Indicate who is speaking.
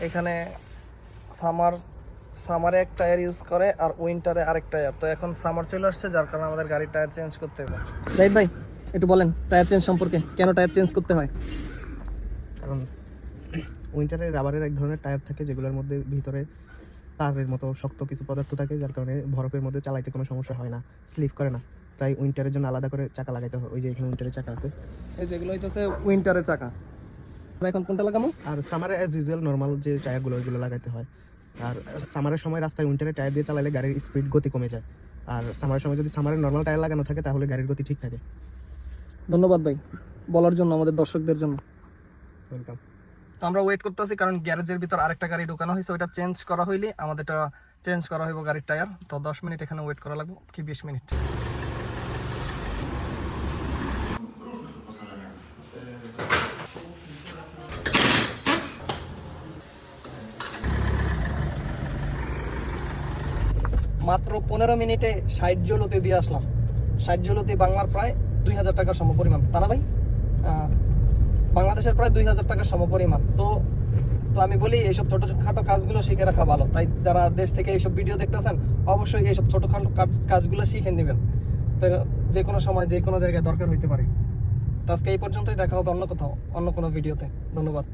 Speaker 1: এখানে সামারে এক tyre use করে আর উইন্টারে আরেক টায়ার। তো এখন সামার চলে আসছে, যার কারণে আমাদের গাড়ির টায়ার চেঞ্জ করতে হবে। জাহিদ ভাই একটু বলেন টায়ার চেঞ্জ সম্পর্কে, কেন টায়ার চেঞ্জ করতে হয়?
Speaker 2: কারণ উইন্টারে রাবারের এক ধরনের টায়ার থাকে যেগুলোর মধ্যে ভিতরে তারের মতো শক্ত কিছু পদার্থ থাকে, যার কারণে বরফের মধ্যে চালাইতে কোনো সমস্যা হয় না, স্লিপ করে না। তাই উইন্টারের জন্য আলাদা করে চাকা লাগাইতে হয়। ওই যে এখানে উইন্টারের চাকা আছে,
Speaker 1: এই যেগুলো হইতেছে উইন্টারের চাকা। এখন কোনটা লাগাবো?
Speaker 2: আর সামারে অ্যাজ ইউজুয়াল নর্মাল যে টায়ারগুলো ওইগুলো লাগাইতে হয়। আর সামারের সময় রাস্তায় উইন্টারে টায়ার দিয়ে চালালে গাড়ির স্পিড গতি কমে যায়, আর সামারের সময় যদি সামারের নর্মাল টায়ার লাগানো থাকে তাহলে গাড়ির গতি ঠিক থাকে।
Speaker 1: ধন্যবাদ ভাই বলার জন্য আমাদের দর্শকদের জন্য।
Speaker 2: ওয়েলকাম।
Speaker 1: তো আমরা ওয়েট করতেছি, কারণ গ্যারেজের ভিতর আরেকটা গাড়ি ঢোকানো হয়েছে, ওইটা চেঞ্জ করা হইলে আমাদেরটা চেঞ্জ করা হইব গাড়ির টায়ার। তো 10 মিনিট এখানে ওয়েট করা লাগবে, কি 20 মিনিট। মাত্র 15 মিনিটে 60 জলতে দিয়ে আসলাম। 60 জলতে বাংলার প্রায় 2000 টাকার সমপরিমাণ, তা না ভাই? বাংলাদেশের প্রায় 2000 টাকার সমপরিমাণ। তো আমি বলি এইসব ছোটখাটো কাজগুলো শিখে রাখা ভালো। তাই যারা দেশ থেকে এইসব ভিডিও দেখতেছেন অবশ্যই এইসব ছোটখাটো কাজগুলো শিখে নেবেন। তো যে কোনো সময় যে কোনো জায়গায় দরকার হইতে পারে। তো আজকে এই পর্যন্তই, দেখা হবে অন্য কোথাও অন্য কোনো ভিডিওতে। ধন্যবাদ।